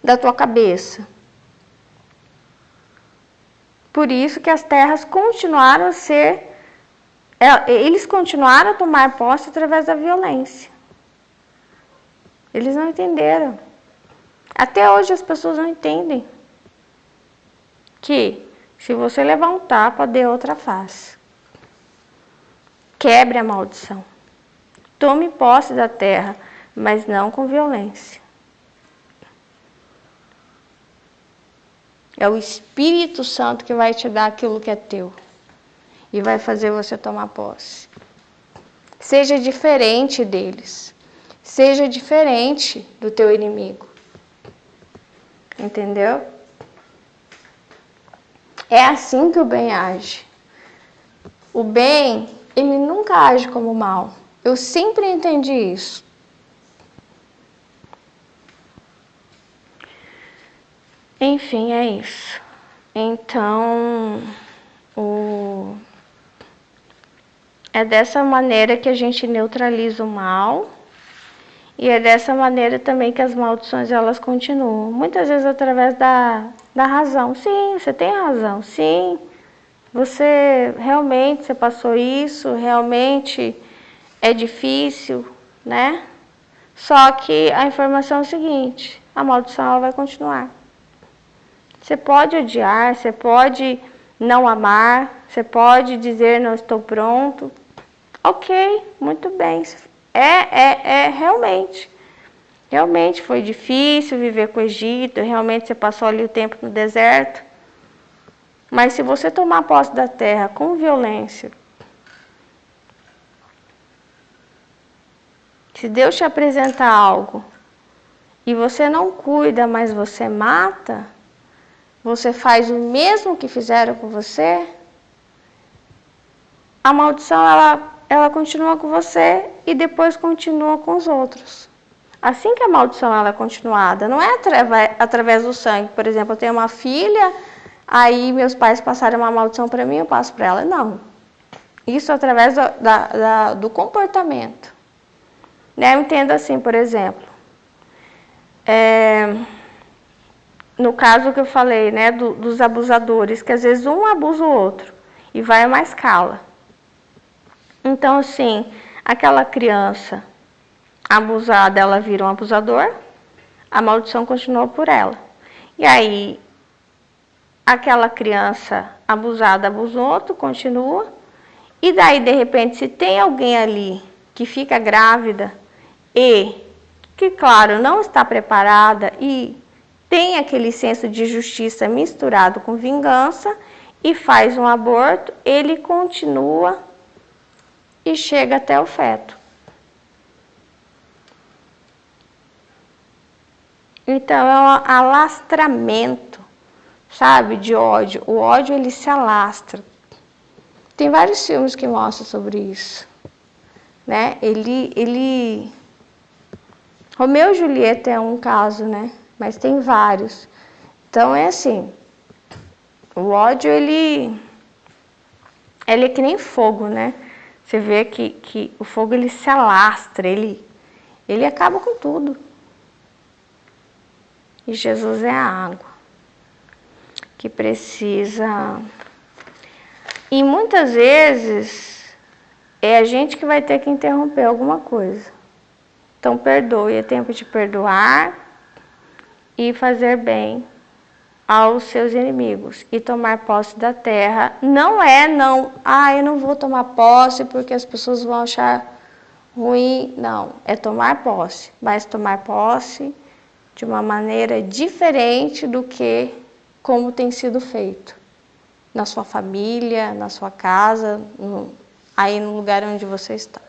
da tua cabeça. Por isso que as terras continuaram a ser, eles continuaram a tomar posse através da violência. Eles não entenderam. Até hoje as pessoas não entendem que se você levar um tapa, dê outra face. Quebre a maldição. Tome posse da terra, mas não com violência. É o Espírito Santo que vai te dar aquilo que é teu e vai fazer você tomar posse. Seja diferente deles. Seja diferente do teu inimigo. Entendeu? É assim que o bem age. O bem, ele nunca age como o mal. Eu sempre entendi isso. Enfim, é isso. Então, é dessa maneira que a gente neutraliza o mal. E é dessa maneira também que as maldições elas continuam. Muitas vezes através da razão. Sim, você tem razão. Sim, você passou isso, realmente é difícil, né? Só que a informação é o seguinte: a maldição ela vai continuar. Você pode odiar, você pode não amar, você pode dizer não estou pronto. Ok, muito bem. Realmente foi difícil viver com o Egito, realmente você passou ali o tempo no deserto. Mas se você tomar posse da terra com violência, se Deus te apresentar algo e você não cuida, mas você mata, você faz o mesmo que fizeram com você, a maldição ela continua com você e depois continua com os outros. Assim que a maldição ela é continuada, não é através do sangue. Por exemplo, eu tenho uma filha, aí meus pais passaram uma maldição para mim, eu passo para ela. Não. Isso através do comportamento. Né? Eu entendo assim, por exemplo, no caso que eu falei, né, dos abusadores, que às vezes um abusa o outro e vai a uma escala. Então, assim, aquela criança abusada, ela vira um abusador, a maldição continua por ela. E aí, aquela criança abusada abusa o outro, continua. E daí, de repente, se tem alguém ali que fica grávida e que, claro, não está preparada e tem aquele senso de justiça misturado com vingança e faz um aborto, ele continua e chega até o feto. Então, é um alastramento, sabe, de ódio. O ódio, ele se alastra. Tem vários filmes que mostram sobre isso, né? Romeu e Julieta é um caso, né? Mas tem vários. Então, é assim, o ódio, ele é que nem fogo, né? Você vê que o fogo, ele se alastra, ele acaba com tudo. E Jesus é a água que precisa. E muitas vezes é a gente que vai ter que interromper alguma coisa. Então perdoe, é tempo de perdoar e fazer bem aos seus inimigos e tomar posse da terra. Não, eu não vou tomar posse porque as pessoas vão achar ruim. Não, é tomar posse, mas tomar posse de uma maneira diferente do que como tem sido feito na sua família, na sua casa, aí no lugar onde você está.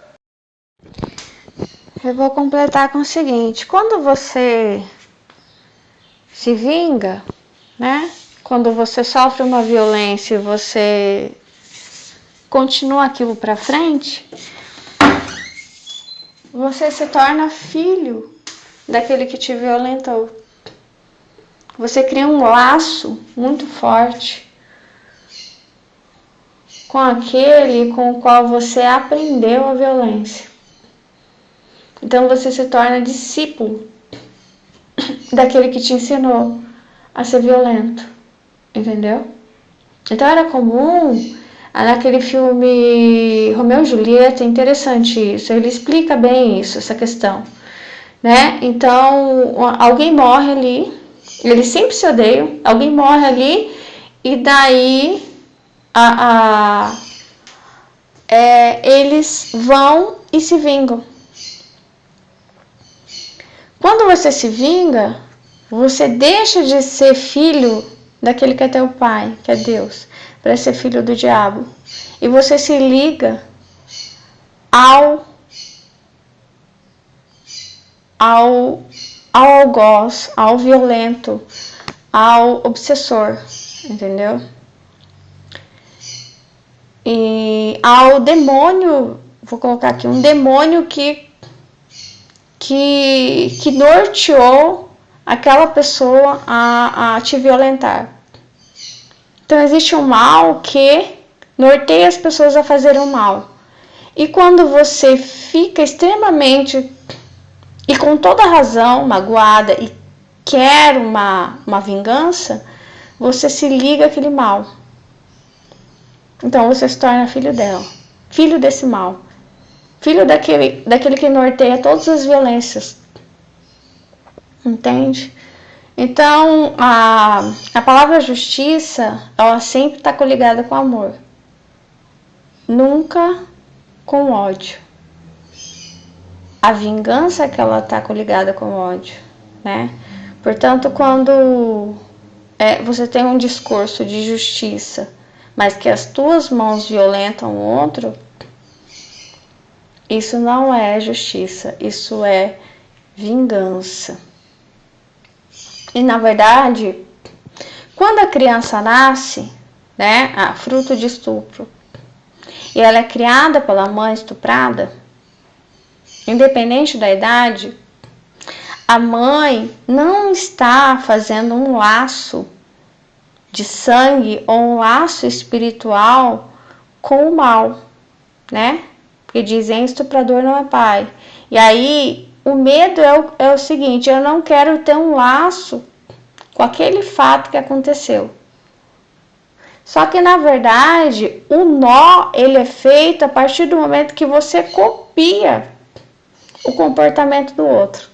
Eu vou completar com o seguinte: quando você se vinga, né? Quando você sofre uma violência e você continua aquilo para frente, você se torna filho daquele que te violentou. Você cria um laço muito forte com aquele com o qual você aprendeu a violência. Então você se torna discípulo daquele que te ensinou a ser violento, entendeu? Então era comum, naquele filme Romeu e Julieta, é interessante isso, ele explica bem isso, essa questão, né? Então alguém morre ali, eles sempre se odeiam, alguém morre ali e daí eles vão e se vingam. Quando você se vinga, você deixa de ser filho daquele que é teu pai, que é Deus, para ser filho do diabo. E você se liga ao algoz, ao violento, ao obsessor, entendeu? E ao demônio, vou colocar aqui, um demônio que norteou aquela pessoa a te violentar. Então existe um mal que norteia as pessoas a fazerem o mal. E quando você fica extremamente e com toda razão magoada e quer uma vingança, você se liga àquele mal. Então você se torna filho dela, filho desse mal, filho daquele que norteia todas as violências. Entende? Então, a palavra justiça, ela sempre está coligada com amor. Nunca com ódio. A vingança que ela está coligada com ódio, né? Portanto, quando você tem um discurso de justiça, mas que as tuas mãos violentam o outro, isso não é justiça, isso é vingança. E na verdade, quando a criança nasce, né, fruto de estupro, e ela é criada pela mãe estuprada, independente da idade, a mãe não está fazendo um laço de sangue ou um laço espiritual com o mal, né? Porque dizem estuprador não é pai. E aí o medo é o seguinte: eu não quero ter um laço com aquele fato que aconteceu. Só que na verdade o nó ele é feito a partir do momento que você copia o comportamento do outro.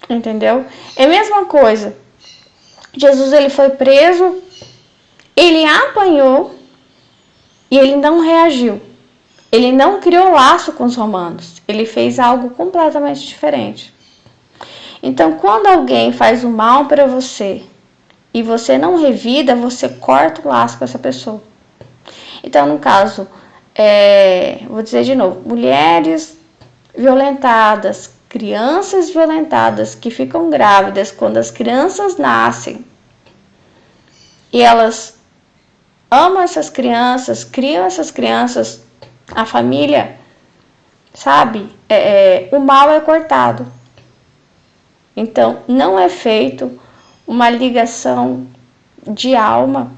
Entendeu? É a mesma coisa. Jesus ele foi preso, ele apanhou e ele não reagiu. Ele não criou laço com os romanos. Ele fez algo completamente diferente. Então, quando alguém faz o mal para você e você não revida, você corta o laço com essa pessoa. Então, no caso, vou dizer de novo, mulheres violentadas, crianças violentadas que ficam grávidas quando as crianças nascem e elas amam essas crianças, criam essas crianças, a família, sabe? O mal é cortado. Então, não é feito uma ligação de alma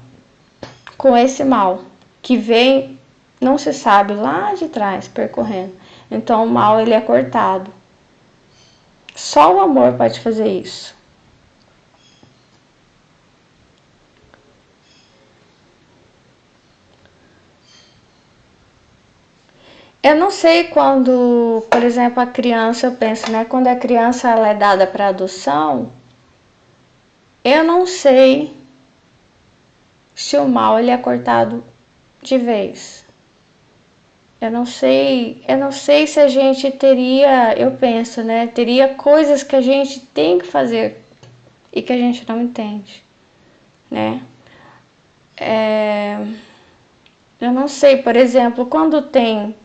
com esse mal que vem, não se sabe, lá de trás, percorrendo. Então, o mal ele é cortado. Só o amor pode fazer isso. Eu não sei quando, por exemplo, a criança, eu penso, né? Quando a criança ela é dada para adoção, eu não sei se o mal ele é cortado de vez. Eu não sei se a gente teria, eu penso, né? Teria coisas que a gente tem que fazer e que a gente não entende, né? Eu não sei, por exemplo, quando tem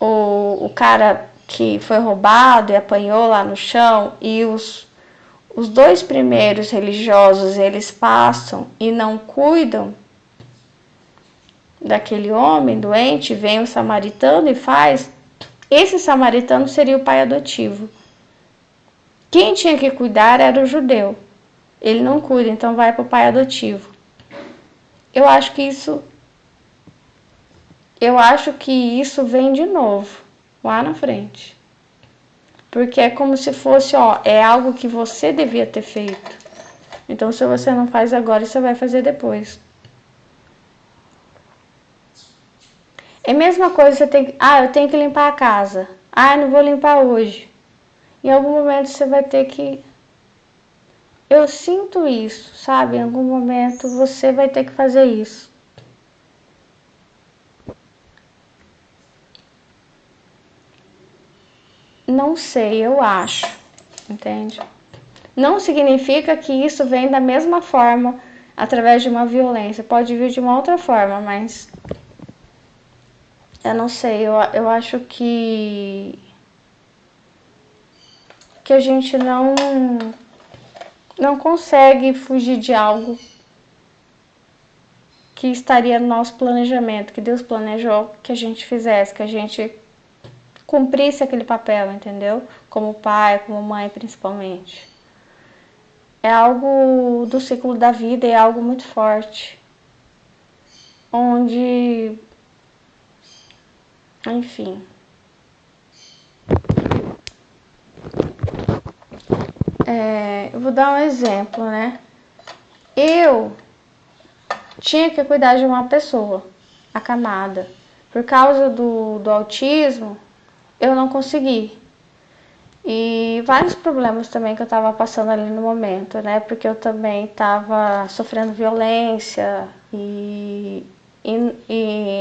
o cara que foi roubado e apanhou lá no chão e os dois primeiros religiosos eles passam e não cuidam daquele homem doente, vem o samaritano e faz. Esse samaritano seria o pai adotivo. Quem tinha que cuidar era o judeu. Ele não cuida, então vai para o pai adotivo. Eu acho que isso vem de novo lá na frente. Porque é como se fosse, é algo que você devia ter feito. Então, se você não faz agora, você vai fazer depois. É a mesma coisa, eu tenho que limpar a casa. Eu não vou limpar hoje. Em algum momento você vai ter que... Eu sinto isso, sabe? Em algum momento você vai ter que fazer isso. Não sei, eu acho. Entende? Não significa que isso vem da mesma forma através de uma violência. Pode vir de uma outra forma, mas... Eu não sei, eu acho que a gente não consegue fugir de algo que estaria no nosso planejamento, que Deus planejou que a gente fizesse, que a gente cumprisse aquele papel, entendeu? Como pai, como mãe, principalmente. É algo do ciclo da vida, é algo muito forte. Onde... Enfim. Eu vou dar um exemplo, né? Eu tinha que cuidar de uma pessoa acamada. Por causa do autismo, eu não consegui. E vários problemas também que eu estava passando ali no momento, né? Porque eu também estava sofrendo violência e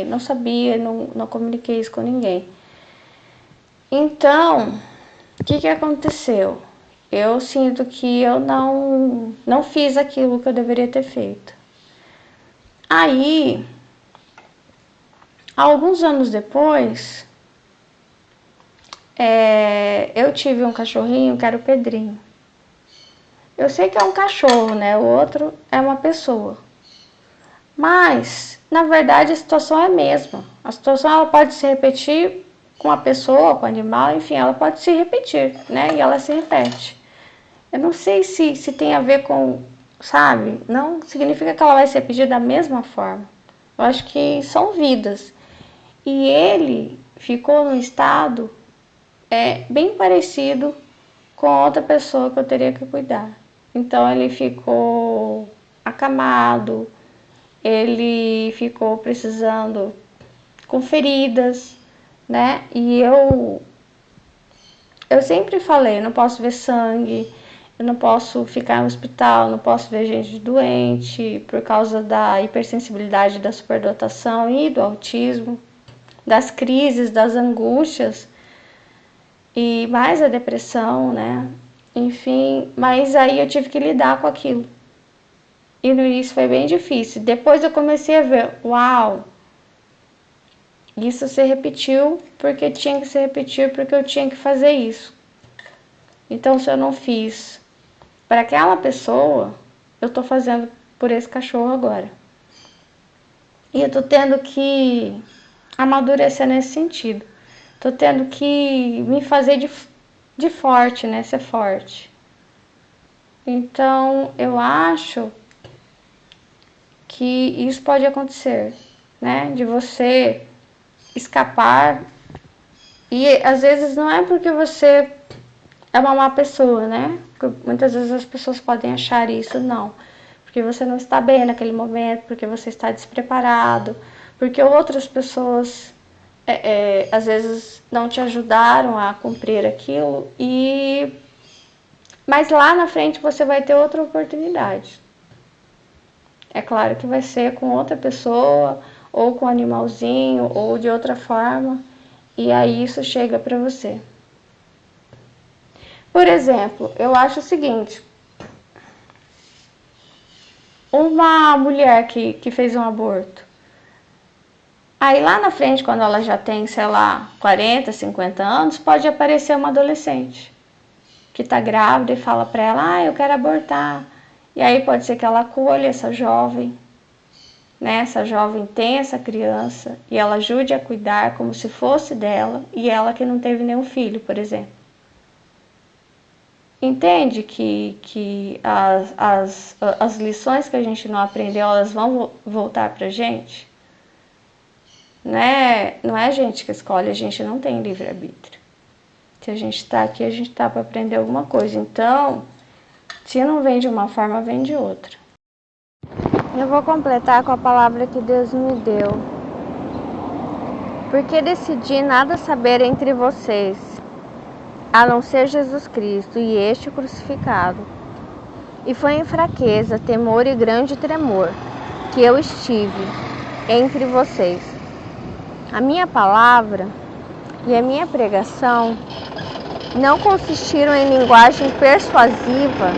não sabia, não comuniquei isso com ninguém. Então, o que aconteceu? Eu sinto que eu não fiz aquilo que eu deveria ter feito. Aí, alguns anos depois, eu tive um cachorrinho que era o Pedrinho. Eu sei que é um cachorro, né? O outro é uma pessoa. Mas, na verdade, a situação é a mesma. A situação ela pode se repetir com a pessoa, com o animal, enfim, ela pode se repetir, né? E ela se repete. Eu não sei se tem a ver com, sabe? Não significa que ela vai se repetir da mesma forma. Eu acho que são vidas. E ele ficou num estado bem parecido com outra pessoa que eu teria que cuidar. Então ele ficou acamado, ele ficou precisando com feridas, né? E eu sempre falei, não posso ver sangue, eu não posso ficar no hospital, não posso ver gente doente por causa da hipersensibilidade, da superdotação e do autismo, das crises, das angústias e mais a depressão, né? Enfim, mas aí eu tive que lidar com aquilo. E no início foi bem difícil. Depois eu comecei a ver, uau, isso se repetiu porque tinha que se repetir, porque eu tinha que fazer isso. Então, se eu não fiz para aquela pessoa, eu tô fazendo por esse cachorro agora. E eu tô tendo que amadurecer nesse sentido. Tô tendo que me fazer de forte, né? Ser forte. Então, eu acho que isso pode acontecer, né? De você escapar. E às vezes não é porque você é uma má pessoa, né? Porque muitas vezes as pessoas podem achar isso, não. Porque você não está bem naquele momento, porque você está despreparado, porque outras pessoas às vezes não te ajudaram a cumprir aquilo, mas lá na frente você vai ter outra oportunidade. É claro que vai ser com outra pessoa, ou com um animalzinho, ou de outra forma, e aí isso chega para você. Por exemplo, eu acho o seguinte, uma mulher que fez um aborto, aí lá na frente, quando ela já tem, sei lá, 40, 50 anos, pode aparecer uma adolescente que está grávida e fala para ela, eu quero abortar. E aí pode ser que ela acolha essa jovem, né? Essa jovem tem essa criança e ela ajude a cuidar como se fosse dela, e ela que não teve nenhum filho, por exemplo. Entende que as lições que a gente não aprendeu, elas vão voltar pra gente? Né? Não é a gente que escolhe, a gente não tem livre-arbítrio. Se a gente está aqui, a gente está para aprender alguma coisa. Então, se não vem de uma forma, vem de outra. Eu vou completar com a palavra que Deus me deu. Porque decidi nada saber entre vocês, a não ser Jesus Cristo e este crucificado. E foi em fraqueza, temor e grande tremor que eu estive entre vocês. A minha palavra e a minha pregação não consistiram em linguagem persuasiva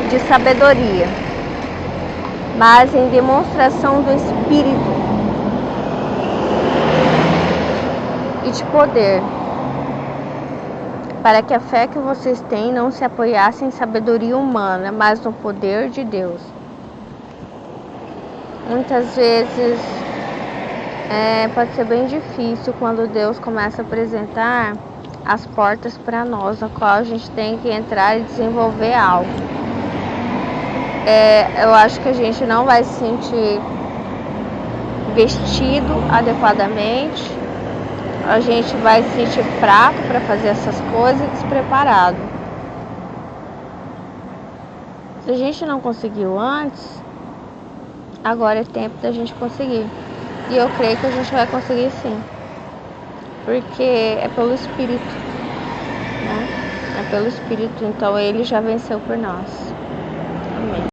de sabedoria, mas em demonstração do Espírito e de poder, para que a fé que vocês têm não se apoiasse em sabedoria humana, mas no poder de Deus. Muitas vezes pode ser bem difícil quando Deus começa a apresentar as portas para nós, na qual a gente tem que entrar e desenvolver algo. Eu acho que a gente não vai se sentir vestido adequadamente, a gente vai se sentir fraco para fazer essas coisas e despreparado. Se a gente não conseguiu antes, agora é tempo da gente conseguir. E eu creio que a gente vai conseguir sim, porque é pelo Espírito. né? É pelo Espírito, então ele já venceu por nós. Amém.